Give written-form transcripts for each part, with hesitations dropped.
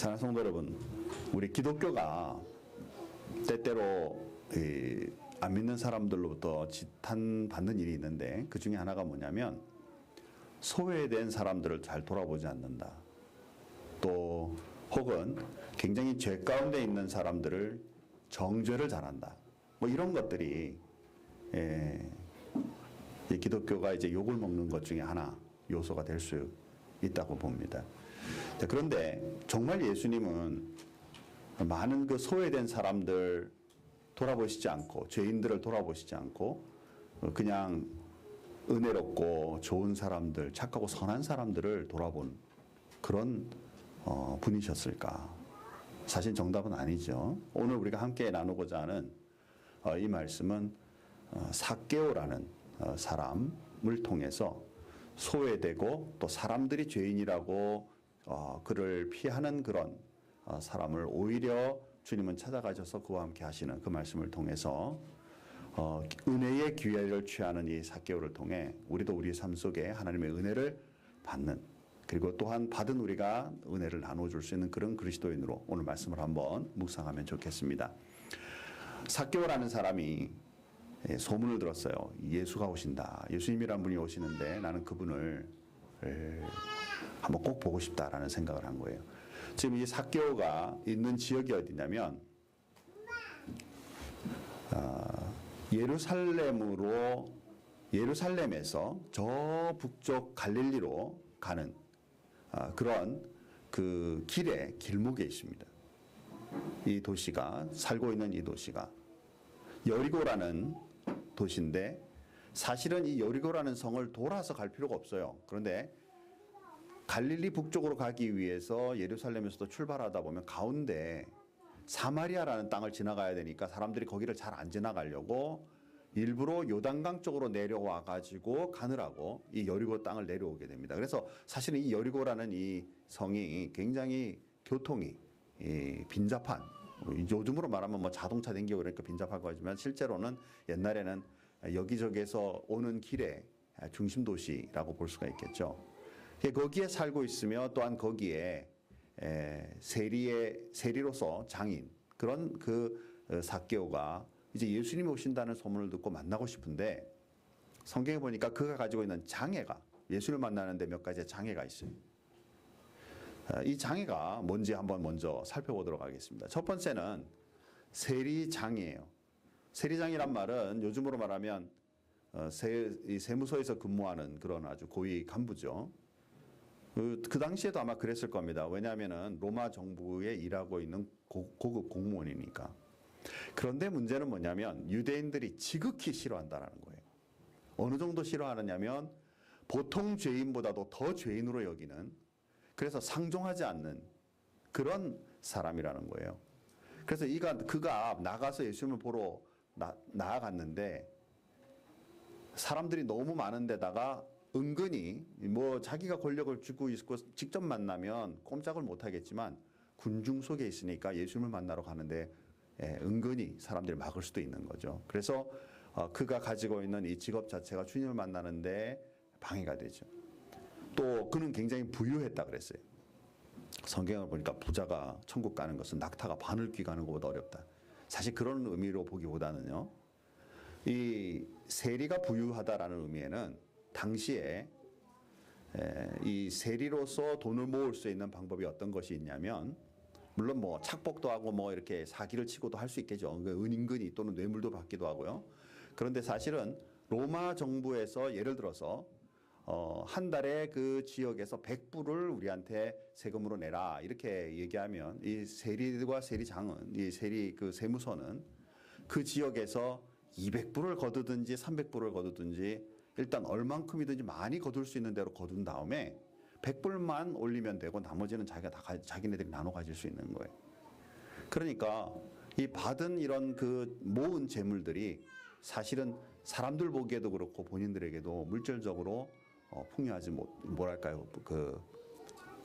사랑하는 성도 여러분, 우리 기독교가 때때로 안 믿는 사람들로부터 지탄받는 일이 있는데, 그 중에 하나가 뭐냐면 소외된 사람들을 잘 돌아보지 않는다. 또 혹은 굉장히 죄 가운데 있는 사람들을 정죄를 잘한다. 뭐 이런 것들이 이 기독교가 이제 욕을 먹는 것 중에 하나 요소가 될 수 있다고 봅니다. 그런데 정말 예수님은 많은 그 소외된 사람들 돌아보시지 않고, 죄인들을 돌아보시지 않고 그냥 은혜롭고 좋은 사람들, 착하고 선한 사람들을 돌아본 그런 분이셨을까? 사실 정답은 아니죠. 오늘 우리가 함께 나누고자 하는 이 말씀은 삭개오라는 사람을 통해서 소외되고 또 사람들이 죄인이라고 그를 피하는 그런 사람을 오히려 주님은 찾아가셔서 그와 함께 하시는 그 말씀을 통해서 은혜의 기회를 취하는 이 삭개오를 통해 우리도 우리 삶 속에 하나님의 은혜를 받는, 그리고 또한 받은 우리가 은혜를 나눠줄 수 있는 그런 그리스도인으로 오늘 말씀을 한번 묵상하면 좋겠습니다. 삭개오라는 사람이 소문을 들었어요. 예수가 오신다. 예수님이란 분이 오시는데 나는 그분을 한번 꼭 보고 싶다라는 생각을 한 거예요. 지금 이 삭개오가 있는 지역이 어디냐면 예루살렘에서 저 북쪽 갈릴리로 가는 그런 그 길목에 있습니다. 이 도시가, 살고 있는 이 도시가 여리고라는 도시인데, 사실은 이 여리고라는 성을 돌아서 갈 필요가 없어요. 그런데 갈릴리 북쪽으로 가기 위해서 예루살렘에서도 출발하다 보면 가운데 사마리아라는 땅을 지나가야 되니까 사람들이 거기를 잘 안 지나가려고 일부러 요단강 쪽으로 내려와 가지고 가느라고 이 여리고 땅을 내려오게 됩니다. 그래서 사실은 이 여리고라는 이 성이 굉장히 교통이 빈잡한, 요즘으로 말하면 뭐 자동차 댕기고 그러니까 빈잡하고 하지만 실제로는 옛날에는 여기저기에서 오는 길의 중심 도시라고 볼 수가 있겠죠. 거기에 살고 있으며 또한 거기에 세리로서 장인, 그런 그 삭개오가 이제 예수님이 오신다는 소문을 듣고 만나고 싶은데, 성경에 보니까 그가 가지고 있는 장애가, 예수를 만나는데 몇 가지의 장애가 있어요. 이 장애가 뭔지 한번 먼저 살펴보도록 하겠습니다. 첫 번째는 세리장이에요. 세리장이란 말은 요즘으로 말하면 세무서에서 근무하는 그런 아주 고위 간부죠. 그 당시에도 아마 그랬을 겁니다. 왜냐하면 로마 정부에 일하고 있는 고급 공무원이니까. 그런데 문제는 뭐냐면 유대인들이 지극히 싫어한다는 거예요. 어느 정도 싫어하느냐면 보통 죄인보다도 더 죄인으로 여기는, 그래서 상종하지 않는 그런 사람이라는 거예요. 그래서 그가 나가서 예수님을 보러 나아갔는데 사람들이 너무 많은데다가 은근히 뭐 자기가 권력을 쥐고 있고 직접 만나면 꼼짝을 못 하겠지만 군중 속에 있으니까 예수님을 만나러 가는데 은근히 사람들이 막을 수도 있는 거죠. 그래서 그가 가지고 있는 이 직업 자체가 주님을 만나는데 방해가 되죠. 또 그는 굉장히 부유했다 그랬어요. 성경을 보니까 부자가 천국 가는 것은 낙타가 바늘귀 가는 것보다 어렵다. 사실 그런 의미로 보기보다는요, 이 세리가 부유하다라는 의미에는 당시에 이 세리로서 돈을 모을 수 있는 방법이 어떤 것이 있냐면, 물론 뭐 착복도 하고 뭐 이렇게 사기를 치고도 할 수 있겠죠. 은인근히 또는 뇌물도 받기도 하고요. 그런데 사실은 로마 정부에서 예를 들어서 한 달에 그 지역에서 100불을 우리한테 세금으로 내라 이렇게 얘기하면 이 세리와 세리장은, 이 그 세무서는 그 지역에서 200불을 거두든지 300불을 거두든지 일단 얼만큼이든지 많이 거둘 수 있는 대로 거둔 다음에 100불만 올리면 되고 나머지는 자기네들이 나눠 가질 수 있는 거예요. 그러니까 이 받은 이런 그 모은 재물들이 사실은 사람들 보기에도 그렇고 본인들에게도 물질적으로 풍요하지 뭐랄까요, 그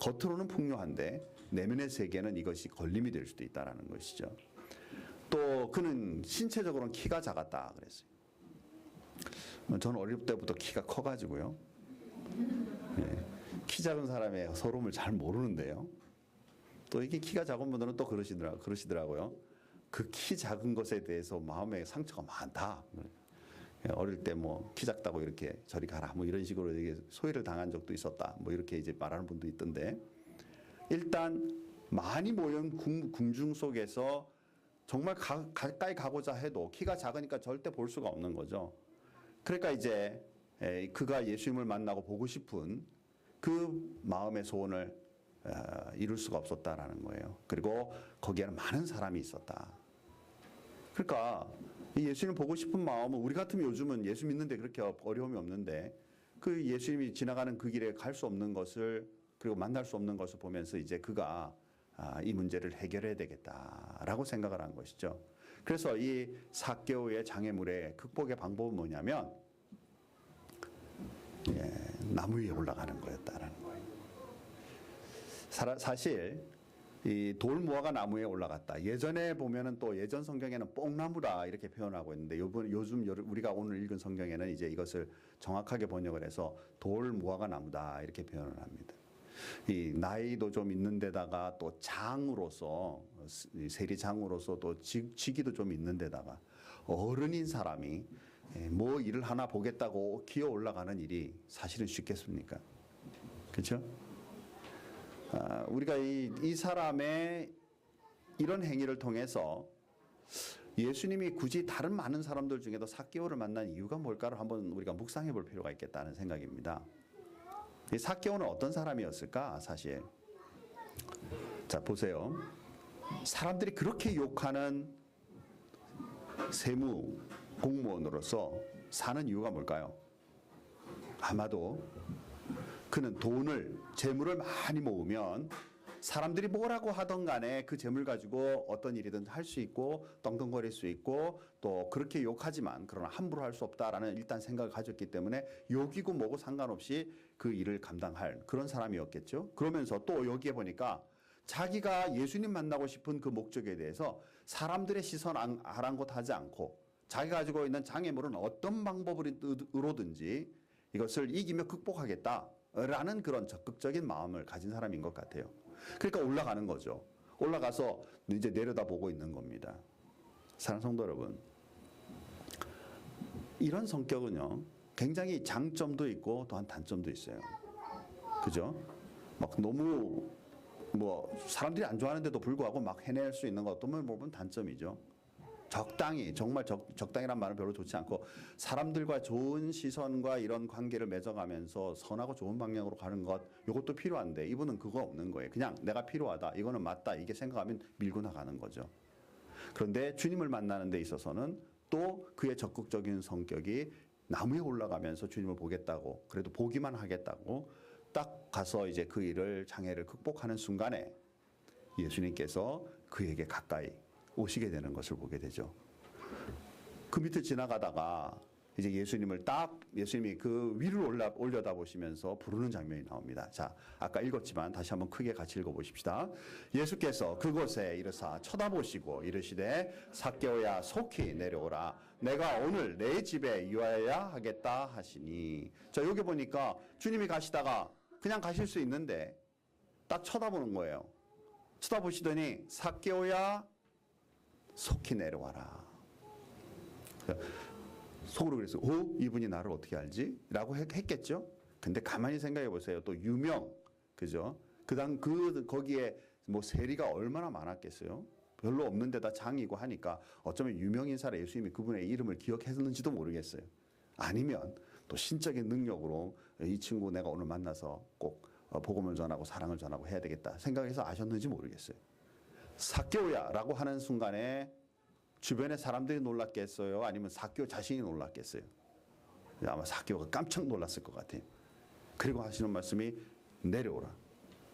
겉으로는 풍요한데 내면의 세계는 이것이 걸림이 될 수도 있다라는 것이죠. 또 그는 신체적으로는 키가 작았다 그랬어요. 저는 어릴 때부터 키가 커가지고요. 키 작은 사람의 서러움을 잘 모르는데요. 또 이게 키가 작은 분들은 또 그러시더라고요. 그 키 작은 것에 대해서 마음에 상처가 많다. 어릴 때 뭐 키 작다고 이렇게 저리 가라 뭐 이런 식으로 이게 소외를 당한 적도 있었다. 뭐 이렇게 이제 말하는 분도 있던데, 일단 많이 모인 궁중 속에서 정말 가까이 가고자 해도 키가 작으니까 절대 볼 수가 없는 거죠. 그러니까 이제 그가 예수님을 만나고 보고 싶은 그 마음의 소원을 이룰 수가 없었다라는 거예요. 그리고 거기에는 많은 사람이 있었다. 그러니까 이 예수님 보고 싶은 마음은, 우리 같으면 요즘은 예수 믿는데 그렇게 어려움이 없는데, 그 예수님이 지나가는 그 길에 갈 수 없는 것을, 그리고 만날 수 없는 것을 보면서 이제 그가 이 문제를 해결해야 되겠다라고 생각을 한 것이죠. 그래서 이 삭개오의 장애물의 극복의 방법은 뭐냐면, 나무 위에 올라가는 거였다라는 거예요. 사실 이 돌무화가 나무에 올라갔다. 예전에 보면은 또 예전 성경에는 뽕나무라 이렇게 표현하고 있는데, 요즘 우리가 오늘 읽은 성경에는 이제 이것을 정확하게 번역을 해서 돌무화가 나무다 이렇게 표현을 합니다. 이 나이도 좀 있는 데다가 또 장으로서, 세리장으로서 또 직위도 좀 있는 데다가 어른인 사람이 뭐 일을 하나 보겠다고 기어 올라가는 일이 사실은 쉽겠습니까? 그렇죠? 우리가 이 사람의 이런 행위를 통해서 예수님이 굳이 다른 많은 사람들 중에도 삭개오를 만난 이유가 뭘까를 한번 우리가 묵상해 볼 필요가 있겠다는 생각입니다. 이 삭개오는 어떤 사람이었을까? 사실 자 보세요. 사람들이 그렇게 욕하는 세무 공무원으로서 사는 이유가 뭘까요? 아마도 그는 재물을 많이 모으면 사람들이 뭐라고 하던 간에 그 재물 가지고 어떤 일이든 할 수 있고 떵떵거릴 수 있고, 또 그렇게 욕하지만 그러나 함부로 할 수 없다라는 일단 생각을 가졌기 때문에 욕이고 뭐고 상관없이 그 일을 감당할 그런 사람이었겠죠. 그러면서 또 여기에 보니까 자기가 예수님 만나고 싶은 그 목적에 대해서 사람들의 시선 아랑곳하지 않고 자기가 가지고 있는 장애물은 어떤 방법으로든지 이것을 이기며 극복하겠다라는 그런 적극적인 마음을 가진 사람인 것 같아요. 그러니까 올라가는 거죠. 올라가서 이제 내려다보고 있는 겁니다. 사랑하는 성도 여러분, 이런 성격은요 굉장히 장점도 있고 또한 단점도 있어요. 그죠? 막 너무 뭐 사람들이 안 좋아하는데도 불구하고 막 해낼 수 있는 것 어떤 보면 단점이죠. 적당히, 정말 적당이란 말은 별로 좋지 않고 사람들과 좋은 시선과 이런 관계를 맺어가면서 선하고 좋은 방향으로 가는 것, 이것도 필요한데 이분은 그거 없는 거예요. 그냥 내가 필요하다, 이거는 맞다, 이게 생각하면 밀고 나가는 거죠. 그런데 주님을 만나는 데 있어서는 또 그의 적극적인 성격이 나무에 올라가면서 주님을 보겠다고, 그래도 보기만 하겠다고 딱 가서 이제 그 장애를 극복하는 순간에 예수님께서 그에게 가까이 오시게 되는 것을 보게 되죠. 그 밑을 지나가다가 이제 예수님이 그 위를 올려다 보시면서 부르는 장면이 나옵니다. 자, 아까 읽었지만 다시 한번 크게 같이 읽어보십시다. 예수께서 그곳에 이르사 쳐다보시고 이르시되 삭개오야 속히 내려오라. 내가 오늘 내 집에 유하여야 하겠다 하시니. 자, 여기 보니까 주님이 가시다가 그냥 가실 수 있는데 딱 쳐다보는 거예요. 쳐다보시더니 삭개오야 속히 내려와라. 속으로 그래서 이분이 나를 어떻게 알지? 라고 했겠죠. 근데 가만히 생각해 보세요. 또 유명, 그죠? 거기에 뭐 세리가 얼마나 많았겠어요? 별로 없는 데다 장이고 하니까 어쩌면 유명 인사라 예수님이 그분의 이름을 기억했는지도 모르겠어요. 아니면 또 신적인 능력으로 이 친구 내가 오늘 만나서 꼭 복음을 전하고 사랑을 전하고 해야 되겠다 생각해서 아셨는지 모르겠어요. 삭개오야 라고 하는 순간에 주변의 사람들이 놀랐겠어요? 아니면 삭개오 자신이 놀랐겠어요? 아마 삭개오가 깜짝 놀랐을 것 같아요. 그리고 하시는 말씀이 내려오라.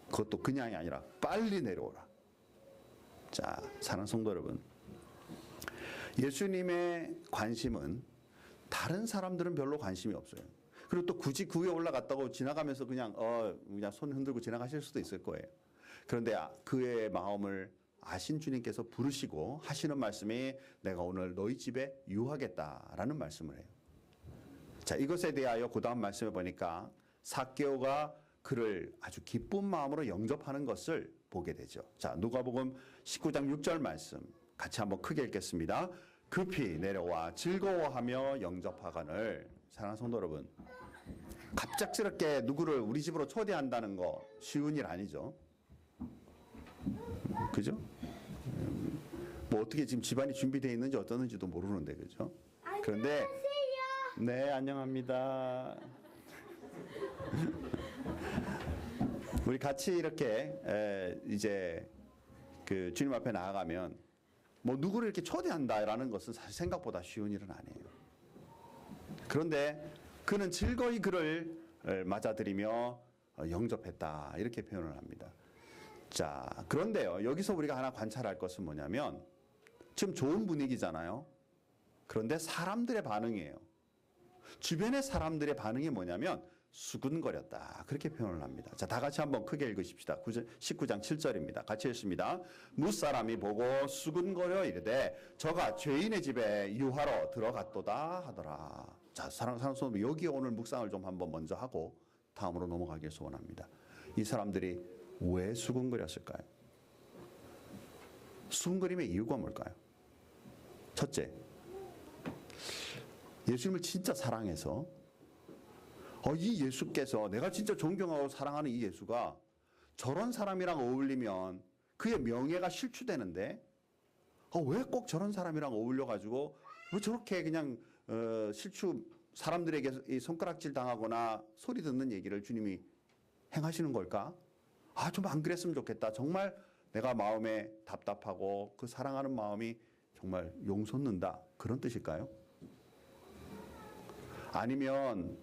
그것도 그냥이 아니라 빨리 내려오라. 자, 사랑하는 성도 여러분, 예수님의 관심은 다른 사람들은 별로 관심이 없어요. 그리고 또 굳이 그 위에 올라갔다고 지나가면서 그냥 손 흔들고 지나가실 수도 있을 거예요. 그런데 그의 마음을 아신 주님께서 부르시고 하시는 말씀이 내가 오늘 너희 집에 유하겠다라는 말씀을 해요. 자, 이것에 대하여 그 다음 말씀에 보니까 삭개오가 그를 아주 기쁜 마음으로 영접하는 것을 보게 되죠. 자, 누가복음 19장 6절 말씀 같이 한번 크게 읽겠습니다. 급히 내려와 즐거워하며 영접하거늘. 사랑하는 성도 여러분, 갑작스럽게 누구를 우리 집으로 초대한다는 거 쉬운 일 아니죠. 그죠? 뭐 어떻게 지금 집안이 준비되어 있는지 어떠는지도 모르는데, 그죠? 그런데 네, 안녕합니다. 우리 같이 이렇게 이제 그 주님 앞에 나아가면 뭐 누구를 이렇게 초대한다라는 것은 사실 생각보다 쉬운 일은 아니에요. 그런데 그는 즐거이 그를 맞아들이며 영접했다, 이렇게 표현을 합니다. 자, 그런데요, 여기서 우리가 하나 관찰할 것은 뭐냐면 지금 좋은 분위기잖아요. 그런데 사람들의 반응이에요. 주변의 사람들의 반응이 뭐냐면 수군거렸다, 그렇게 표현을 합니다. 자, 다 같이 한번 크게 읽으십시다. 19장 7절입니다. 같이 읽습니다. 무사람이 보고 수군거려 이르되 저가 죄인의 집에 유하러 들어갔도다 하더라. 자, 사랑하는 성도, 여기 오늘 묵상을 좀 한번 먼저 하고 다음으로 넘어가길 소원합니다. 이 사람들이 왜 수군거렸을까요? 수군거림의 이유가 뭘까요? 첫째, 예수님을 진짜 사랑해서 이 예수께서, 내가 진짜 존경하고 사랑하는 이 예수가 저런 사람이랑 어울리면 그의 명예가 실추되는데 왜 꼭 저런 사람이랑 어울려가지고 왜 저렇게 그냥 실추, 사람들에게 손가락질 당하거나 소리 듣는 얘기를 주님이 행하시는 걸까? 좀 안 그랬으면 좋겠다. 정말 내가 마음에 답답하고 그 사랑하는 마음이 정말 용솟는다, 그런 뜻일까요? 아니면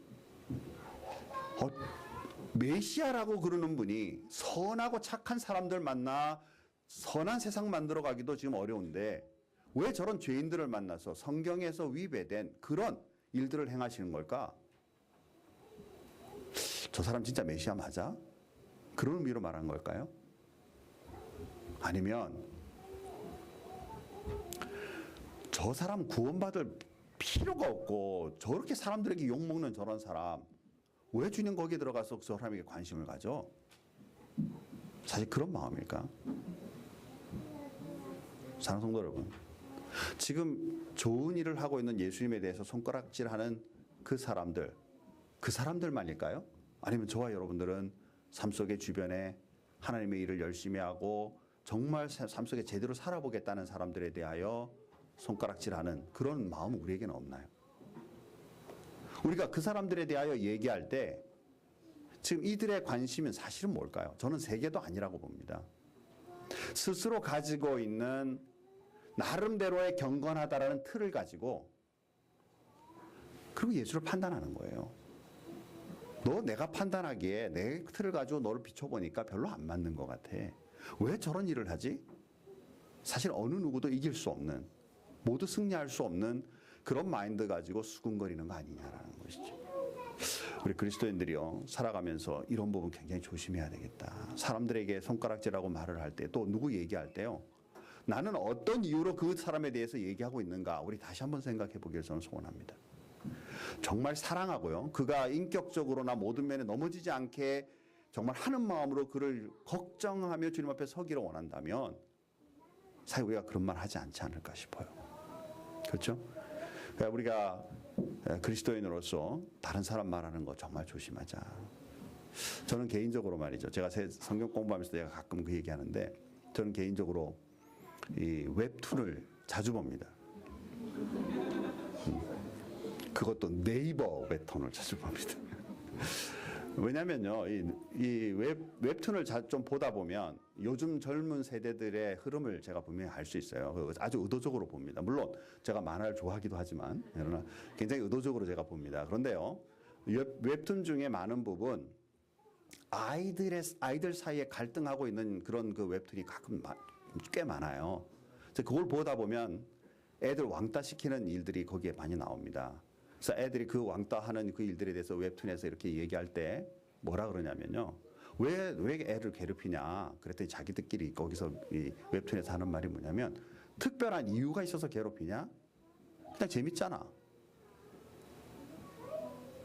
메시아라고 그러는 분이 선하고 착한 사람들 만나 선한 세상 만들어가기도 지금 어려운데 왜 저런 죄인들을 만나서 성경에서 위배된 그런 일들을 행하시는 걸까? 저 사람 진짜 메시아 맞아? 그런 의미로 말한 걸까요? 아니면 저 사람 구원받을 필요가 없고 저렇게 사람들에게 욕먹는 저런 사람 왜 주님 거기에 들어가서 저 사람에게 관심을 가져? 사실 그런 마음일까? 사랑하는 성도 여러분, 지금 좋은 일을 하고 있는 예수님에 대해서 손가락질하는 그 사람들만일까요? 아니면 저와 여러분들은 삶 속의 주변에 하나님의 일을 열심히 하고 정말 삶 속에 제대로 살아보겠다는 사람들에 대하여 손가락질하는 그런 마음은 우리에게는 없나요? 우리가 그 사람들에 대하여 얘기할 때 지금 이들의 관심은 사실은 뭘까요? 저는 세 개도 아니라고 봅니다. 스스로 가지고 있는 나름대로의 경건하다라는 틀을 가지고 그리고 예수를 판단하는 거예요. 내가 판단하기에 내 틀을 가지고 너를 비춰보니까 별로 안 맞는 것 같아. 왜 저런 일을 하지? 사실 어느 누구도 이길 수 없는, 모두 승리할 수 없는 그런 마인드 가지고 수군거리는 거 아니냐라는 것이죠. 우리 그리스도인들이요, 살아가면서 이런 부분 굉장히 조심해야 되겠다. 사람들에게 손가락질하고 말을 할 때, 또 누구 얘기할 때요, 나는 어떤 이유로 그 사람에 대해서 얘기하고 있는가, 우리 다시 한번 생각해 보기를 저는 소원합니다. 정말 사랑하고요, 그가 인격적으로나 모든 면에 넘어지지 않게 정말 하는 마음으로 그를 걱정하며 주님 앞에 서기를 원한다면 사실 우리가 그런 말 하지 않지 않을까 싶어요. 그렇죠? 우리가 그리스도인으로서 다른 사람 말하는 거 정말 조심하자. 저는 개인적으로 말이죠, 제가 성경 공부하면서 내가 가끔 그 얘기하는데, 저는 개인적으로 이 웹툰을 자주 봅니다. 그것도 네이버 웹툰을 자주 봅니다. 왜냐면요, 이 웹툰을 좀 보다 보면 요즘 젊은 세대들의 흐름을 제가 분명히 알 수 있어요. 아주 의도적으로 봅니다. 물론 제가 만화를 좋아하기도 하지만 그러나 굉장히 의도적으로 제가 봅니다. 그런데요, 웹툰 중에 많은 부분 아이들 사이에 갈등하고 있는 그런 그 웹툰이 가끔 꽤 많아요. 그걸 보다 보면 애들 왕따시키는 일들이 거기에 많이 나옵니다. 그래서 애들이 그 왕따하는 그 일들에 대해서 웹툰에서 이렇게 얘기할 때 뭐라 그러냐면요, 왜 애를 괴롭히냐 그랬더니 자기들끼리 거기서 이 웹툰에서 하는 말이 뭐냐면, 특별한 이유가 있어서 괴롭히냐? 그냥 재밌잖아.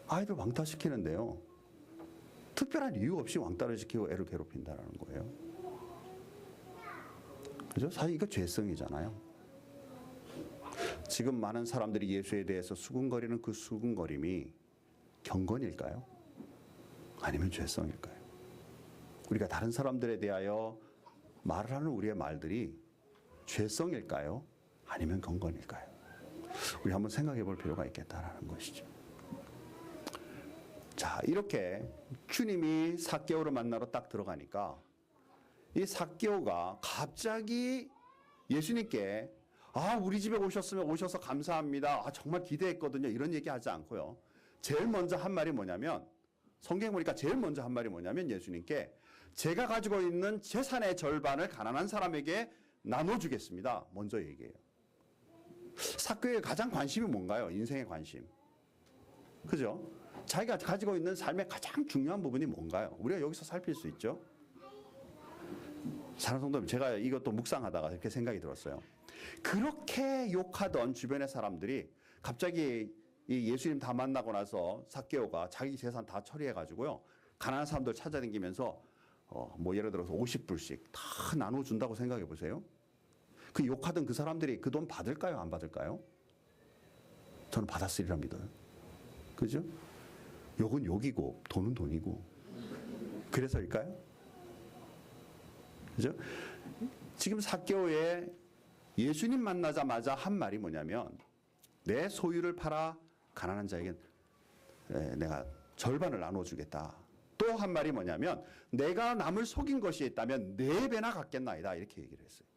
아이들 왕따시키는데요, 특별한 이유 없이 왕따를 시키고 애를 괴롭힌다는 거예요. 그죠? 사실 이거 죄성이잖아요. 지금 많은 사람들이 예수에 대해서 수군거리는 그 수군거림이 경건일까요? 아니면 죄성일까요? 우리가 다른 사람들에 대하여 말을 하는 우리의 말들이 죄성일까요? 아니면 경건일까요? 우리 한번 생각해 볼 필요가 있겠다라는 것이죠. 자, 이렇게 주님이 삭개오를 만나러 딱 들어가니까 이 삭개오가 갑자기 예수님께 우리 집에 오셨으면 오셔서 감사합니다. 정말 기대했거든요. 이런 얘기 하지 않고요. 제일 먼저 한 말이 뭐냐면, 성경에 보니까 제일 먼저 한 말이 뭐냐면 예수님께 제가 가지고 있는 재산의 절반을 가난한 사람에게 나눠주겠습니다. 먼저 얘기해요. 삭개오의 가장 관심이 뭔가요? 인생의 관심. 그죠? 자기가 가지고 있는 삶의 가장 중요한 부분이 뭔가요? 우리가 여기서 살필 수 있죠. 사랑하는 성도님, 제가 이것도 묵상하다가 이렇게 생각이 들었어요. 그렇게 욕하던 주변의 사람들이 갑자기 이 예수님 다 만나고 나서 삭개오가 자기 재산 다 처리해가지고요, 가난한 사람들 찾아다니면서 뭐 예를 들어서 50불씩 다 나눠준다고 생각해 보세요. 그 욕하던 그 사람들이 그 돈 받을까요? 안 받을까요? 저는 받았으리라 믿어요. 그죠? 욕은 욕이고 돈은 돈이고. 그래서일까요? 그죠? 지금 삭개오의 예수님 만나자마자 한 말이 뭐냐면, 내 소유를 팔아 가난한 자에게 내가 절반을 나눠주겠다. 또 한 말이 뭐냐면, 내가 남을 속인 것이 있다면 4배나 갚겠나이다. 이렇게 얘기를 했어요.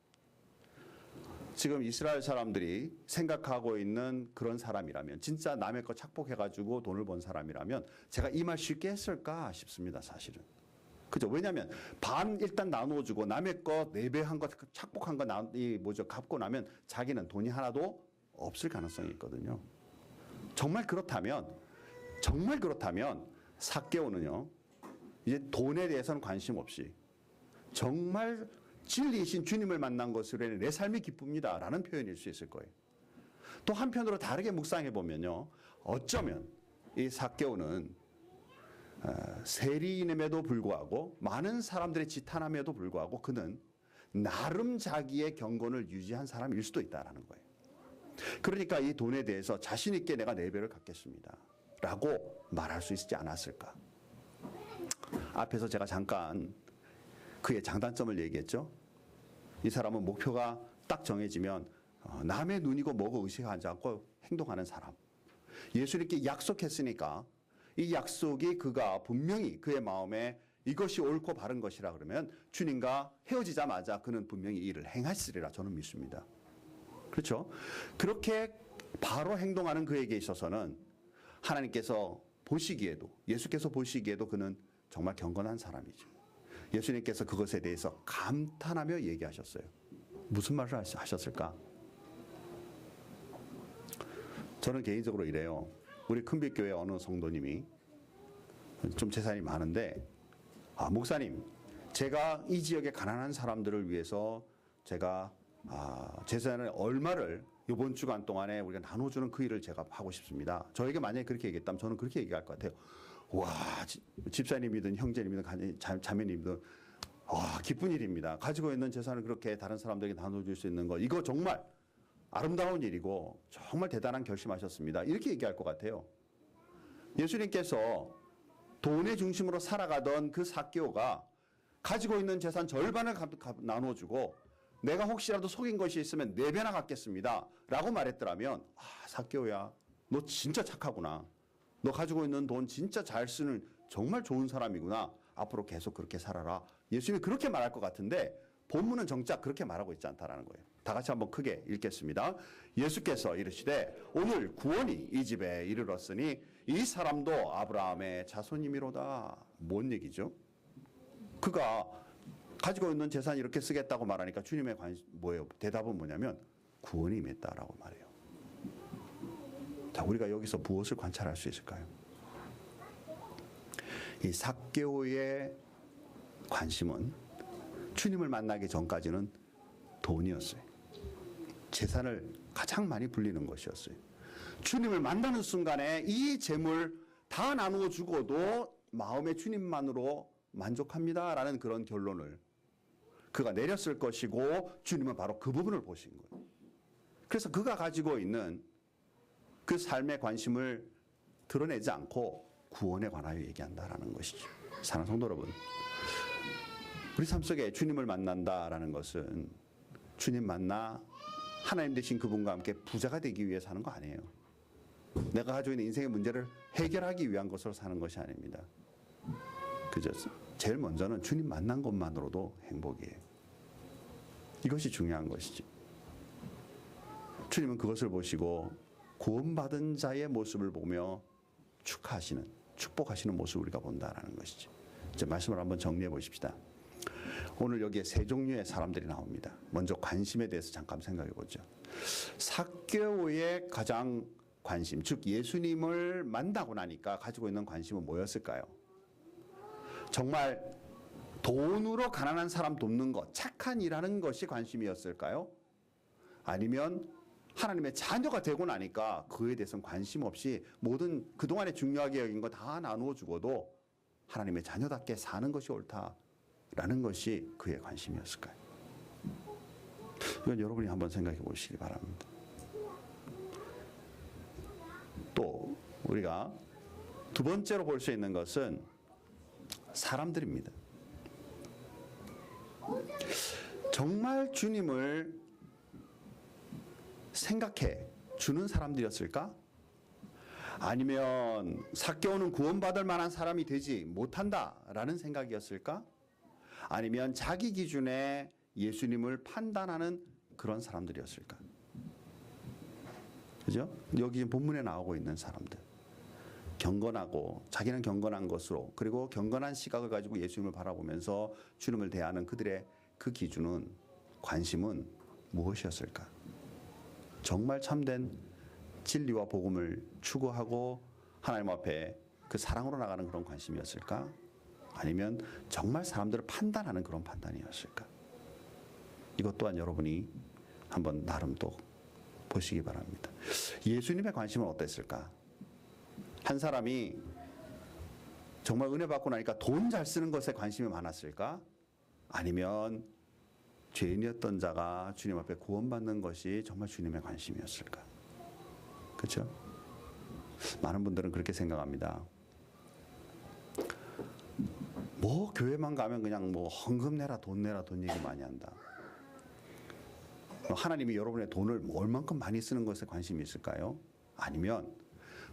지금 이스라엘 사람들이 생각하고 있는 그런 사람이라면, 진짜 남의 거 착복해가지고 돈을 번 사람이라면 제가 이 말 쉽게 했을까 싶습니다. 사실은. 그죠? 왜냐하면 반 일단 나눠주고 남의 거 4배 한 거 착복한 거 갚고 나면 자기는 돈이 하나도 없을 가능성이 있거든요. 정말 그렇다면 삭개오는요, 이제 돈에 대해서는 관심 없이 정말 진리이신 주님을 만난 것으로 내 삶이 기쁩니다 라는 표현일 수 있을 거예요. 또 한편으로 다르게 묵상해 보면요, 어쩌면 이 삭개오는 세리임에도 불구하고, 많은 사람들의 지탄함에도 불구하고 그는 나름 자기의 경건을 유지한 사람일 수도 있다라는 거예요. 그러니까 이 돈에 대해서 자신 있게 내가 4배를 갚겠습니다 라고 말할 수 있지 않았을까. 앞에서 제가 잠깐 그의 장단점을 얘기했죠. 이 사람은 목표가 딱 정해지면 남의 눈이고 뭐고 의식하지 않고 행동하는 사람. 예수님께 약속했으니까 이 약속이 그가 분명히 그의 마음에 이것이 옳고 바른 것이라 그러면 주님과 헤어지자마자 그는 분명히 이 일을 행하시리라 저는 믿습니다. 그렇죠? 그렇게 바로 행동하는 그에게 있어서는 하나님께서 보시기에도, 예수께서 보시기에도 그는 정말 경건한 사람이죠. 예수님께서 그것에 대해서 감탄하며 얘기하셨어요. 무슨 말을 하셨을까? 저는 개인적으로 이래요. 우리 큰빛교회 어느 성도님이 좀 재산이 많은데, 목사님, 제가 이 지역의 가난한 사람들을 위해서 제가 재산의 얼마를 이번 주간 동안에 우리가 나눠주는 그 일을 제가 하고 싶습니다. 저에게 만약에 그렇게 얘기했다면 저는 그렇게 얘기할 것 같아요. 와, 집사님이든 형제님이든 자매님이든 기쁜 일입니다. 가지고 있는 재산을 그렇게 다른 사람들에게 나눠줄 수 있는 거, 이거 정말 아름다운 일이고 정말 대단한 결심하셨습니다. 이렇게 얘기할 것 같아요. 예수님께서 돈의 중심으로 살아가던 그 삭개오가 가지고 있는 재산 절반을 나눠주고 내가 혹시라도 속인 것이 있으면 4배나 갚겠습니다 라고 말했더라면, 삭개오야, 너 진짜 착하구나. 너 가지고 있는 돈 진짜 잘 쓰는 정말 좋은 사람이구나. 앞으로 계속 그렇게 살아라. 예수님이 그렇게 말할 것 같은데 본문은 정작 그렇게 말하고 있지 않다라는 거예요. 다 같이 한번 크게 읽겠습니다. 예수께서 이르시되 오늘 구원이 이 집에 이르렀으니 이 사람도 아브라함의 자손이미로다. 뭔 얘기죠? 그가 가지고 있는 재산 이렇게 쓰겠다고 말하니까 주님의 뭐예요? 대답은 뭐냐면 구원이 임했다라고 말해요. 자, 우리가 여기서 무엇을 관찰할 수 있을까요? 이 삭개오의 관심은 주님을 만나기 전까지는 돈이었어요. 재산을 가장 많이 불리는 것이었어요. 주님을 만나는 순간에 이 재물 다 나누어 주고도 마음의 주님만으로 만족합니다라는 그런 결론을 그가 내렸을 것이고 주님은 바로 그 부분을 보신 거예요. 그래서 그가 가지고 있는 그 삶의 관심을 드러내지 않고 구원에 관하여 얘기한다라는 것이죠. 사랑하는 성도 여러분, 우리 삶 속에 주님을 만난다라는 것은 주님 만나 하나님 되신 그분과 함께 부자가 되기 위해 사는 거 아니에요. 내가 가지고 있는 인생의 문제를 해결하기 위한 것으로 사는 것이 아닙니다. 그죠? 제일 먼저는 주님 만난 것만으로도 행복이에요. 이것이 중요한 것이죠. 주님은 그것을 보시고 구원받은 자의 모습을 보며 축복하시는 모습을 우리가 본다라는 것이죠. 이제 말씀을 한번 정리해 보십시다. 오늘 여기에 세 종류의 사람들이 나옵니다. 먼저 관심에 대해서 잠깐 생각해 보죠. 삭개오의 가장 관심, 즉 예수님을 만나고 나니까 가지고 있는 관심은 뭐였을까요? 정말 돈으로 가난한 사람 돕는 것, 착한 일하는 것이 관심이었을까요? 아니면 하나님의 자녀가 되고 나니까 그에 대해서는 관심 없이 모든 그동안에 중요하게 여긴 거 다 나누어 주고도 하나님의 자녀답게 사는 것이 옳다라는 것이 그의 관심이었을까요? 이건 여러분이 한번 생각해 보시기 바랍니다. 또 우리가 두 번째로 볼 수 있는 것은 사람들입니다. 정말 주님을 생각해 주는 사람들이었을까? 아니면 삭개오는 구원받을 만한 사람이 되지 못한다라는 생각이었을까? 아니면 자기 기준에 예수님을 판단하는 그런 사람들이었을까? 그죠? 여기 본문에 나오고 있는 사람들. 경건하고 자기는 경건한 것으로 그리고 경건한 시각을 가지고 예수님을 바라보면서 주님을 대하는 그들의 그 기준은 관심은 무엇이었을까? 정말 참된 진리와 복음을 추구하고 하나님 앞에 그 사랑으로 나가는 그런 관심이었을까? 아니면 정말 사람들을 판단하는 그런 판단이었을까? 이것 또한 여러분이 한번 나름 또 보시기 바랍니다. 예수님의 관심은 어땠을까? 한 사람이 정말 은혜 받고 나니까 돈 잘 쓰는 것에 관심이 많았을까? 아니면 죄인이었던 자가 주님 앞에 구원받는 것이 정말 주님의 관심이었을까? 그렇죠? 많은 분들은 그렇게 생각합니다. 뭐 교회만 가면 그냥 뭐 헌금 내라 돈 얘기 많이 한다. 하나님이 여러분의 돈을 얼만큼 많이 쓰는 것에 관심이 있을까요? 아니면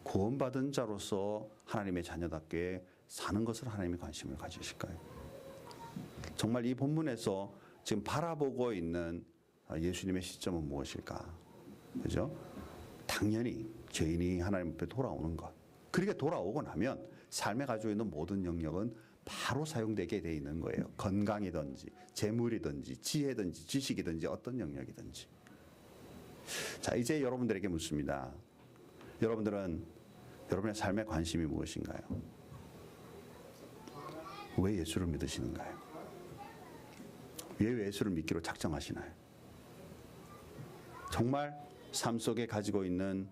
구원받은 자로서 하나님의 자녀답게 사는 것을 하나님이 관심을 가지실까요? 정말 이 본문에서 지금 바라보고 있는 예수님의 시점은 무엇일까? 그죠? 당연히 죄인이 하나님 앞에 돌아오는 것. 그렇게 돌아오고 나면 삶에 가지고 있는 모든 영역은 바로 사용되게 돼 있는 거예요. 건강이든지 재물이든지 지혜든지 지식이든지 어떤 영역이든지. 자, 이제 여러분들에게 묻습니다. 여러분들은 여러분의 삶의 관심이 무엇인가요? 왜 예수를 믿으시는가요? 왜 예수를 믿기로 작정하시나요? 정말 삶 속에 가지고 있는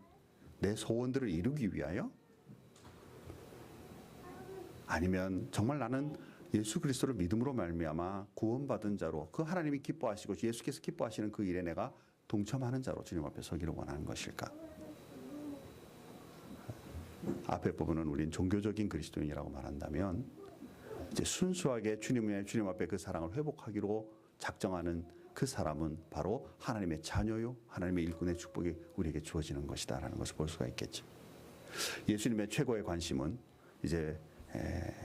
내 소원들을 이루기 위하여? 아니면 정말 나는 예수 그리스도를 믿음으로 말미암아 구원받은 자로 그 하나님이 기뻐하시고 예수께서 기뻐하시는 그 일에 내가 동참하는 자로 주님 앞에 서기를 원하는 것일까? 앞에 부분은 우린 종교적인 그리스도인이라고 말한다면 이제 순수하게 주님 앞에 그 사랑을 회복하기로 작정하는 그 사람은 바로 하나님의 자녀요, 하나님의 일꾼의 축복이 우리에게 주어지는 것이다라는 것을 볼 수가 있겠죠. 예수님의 최고의 관심은 이제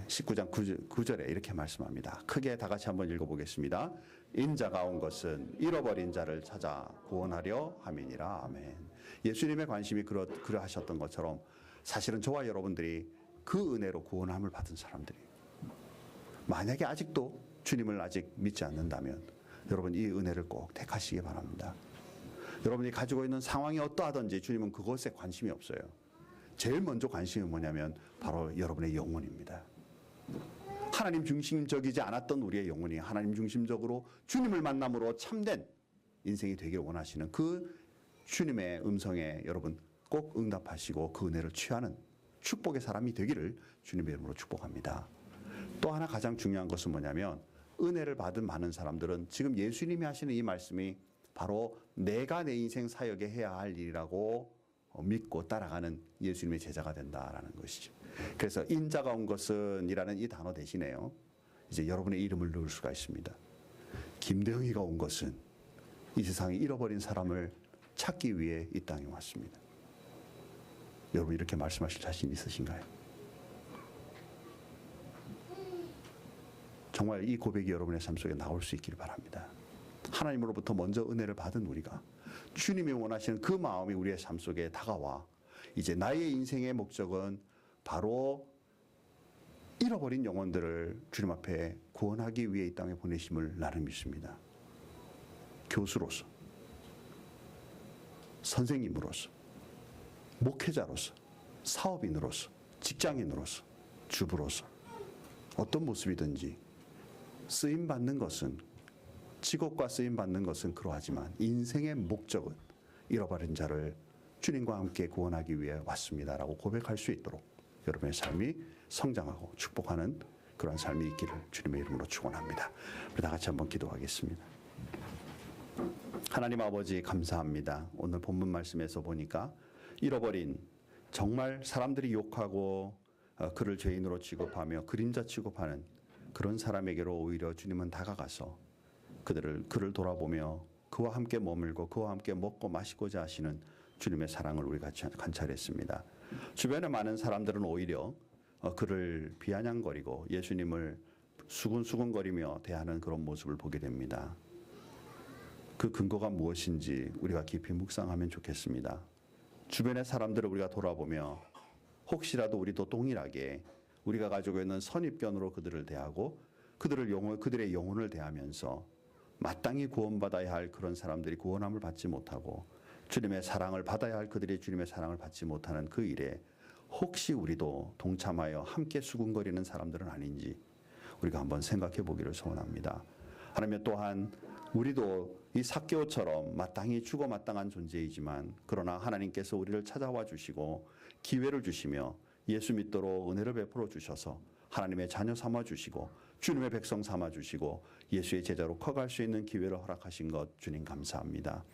19장 9절에 이렇게 말씀합니다. 크게 다 같이 한번 읽어보겠습니다. 인자가 온 것은 잃어버린 자를 찾아 구원하려 함이니라. 아멘. 예수님의 관심이 그러하셨던 것처럼 사실은 저와 여러분들이 그 은혜로 구원함을 받은 사람들이에요. 만약에 아직도 주님을 아직 믿지 않는다면 여러분 이 은혜를 꼭 택하시기 바랍니다. 여러분이 가지고 있는 상황이 어떠하든지 주님은 그것에 관심이 없어요. 제일 먼저 관심이 뭐냐면 바로 여러분의 영혼입니다. 하나님 중심적이지 않았던 우리의 영혼이 하나님 중심적으로 주님을 만남으로 참된 인생이 되길 원하시는 그 주님의 음성에 여러분 꼭 응답하시고 그 은혜를 취하는 축복의 사람이 되기를 주님의 이름으로 축복합니다. 또 하나 가장 중요한 것은 뭐냐면 은혜를 받은 많은 사람들은 지금 예수님이 하시는 이 말씀이 바로 내가 내 인생 사역에 해야 할 일이라고 믿고 따라가는 예수님의 제자가 된다라는 것이죠. 그래서 인자가 온 것은 이라는 이 단어 대신에요, 이제 여러분의 이름을 넣을 수가 있습니다. 김대영이가 온 것은 이 세상에 잃어버린 사람을 찾기 위해 이 땅에 왔습니다. 여러분 이렇게 말씀하실 자신 있으신가요? 정말 이 고백이 여러분의 삶 속에 나올 수 있기를 바랍니다. 하나님으로부터 먼저 은혜를 받은 우리가 주님이 원하시는 그 마음이 우리의 삶 속에 다가와 이제 나의 인생의 목적은 바로 잃어버린 영혼들을 주님 앞에 구원하기 위해 이 땅에 보내심을 나는 믿습니다. 교수로서, 선생님으로서, 목회자로서, 사업인으로서, 직장인으로서, 주부로서 어떤 모습이든지 쓰임받는 것은, 직업과 쓰임받는 것은 그러하지만 인생의 목적은 잃어버린 자를 주님과 함께 구원하기 위해 왔습니다라고 고백할 수 있도록 여러분의 삶이 성장하고 축복하는 그런 삶이 있기를 주님의 이름으로 축원합니다. 우리 다 같이 한번 기도하겠습니다. 하나님 아버지 감사합니다. 오늘 본문 말씀에서 보니까 잃어버린, 정말 사람들이 욕하고 그를 죄인으로 취급하며 그림자 취급하는 그런 사람에게로 오히려 주님은 다가가서 그를 돌아보며 그와 함께 머물고 그와 함께 먹고 마시고자 하시는 주님의 사랑을 우리가 관찰했습니다. 주변에 많은 사람들은 오히려 그를 비아냥거리고 예수님을 수군수군거리며 대하는 그런 모습을 보게 됩니다. 그 근거가 무엇인지 우리가 깊이 묵상하면 좋겠습니다. 주변의 사람들을 우리가 돌아보며 혹시라도 우리도 동일하게 우리가 가지고 있는 선입견으로 그들을 대하고 그들의 영혼을 대하면서 마땅히 구원받아야 할 그런 사람들이 구원함을 받지 못하고 주님의 사랑을 받아야 할 그들이 주님의 사랑을 받지 못하는 그 일에 혹시 우리도 동참하여 함께 수군거리는 사람들은 아닌지 우리가 한번 생각해 보기를 소원합니다. 하나님 또한 우리도 이 삭개오처럼 마땅히 죽어 마땅한 존재이지만 그러나 하나님께서 우리를 찾아와 주시고 기회를 주시며 예수 믿도록 은혜를 베풀어 주셔서 하나님의 자녀 삼아 주시고 주님의 백성 삼아 주시고 예수의 제자로 커갈 수 있는 기회를 허락하신 것 주님 감사합니다.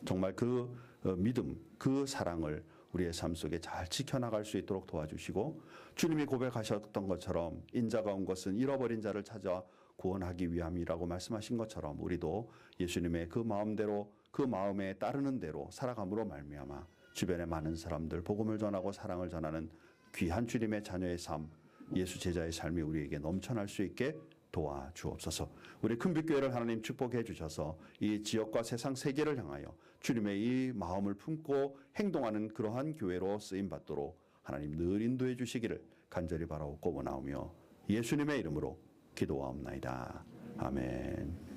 정말 그 믿음, 그 사랑을 우리의 삶 속에 잘 지켜나갈 수 있도록 도와주시고 주님이 고백하셨던 것처럼 인자가 온 것은 잃어버린 자를 찾아 구원하기 위함이라고 말씀하신 것처럼 우리도 예수님의 그 마음대로 그 마음에 따르는 대로 살아감으로 말미암아 주변에 많은 사람들 복음을 전하고 사랑을 전하는 귀한 주님의 자녀의 삶, 예수 제자의 삶이 우리에게 넘쳐날 수 있게 도와주옵소서. 우리 큰빛교회를 하나님 축복해 주셔서 이 지역과 세상 세계를 향하여 주님의 이 마음을 품고 행동하는 그러한 교회로 쓰임받도록 하나님 늘 인도해 주시기를 간절히 바라옵고 원하오며 예수님의 이름으로 기도하옵나이다. 아멘.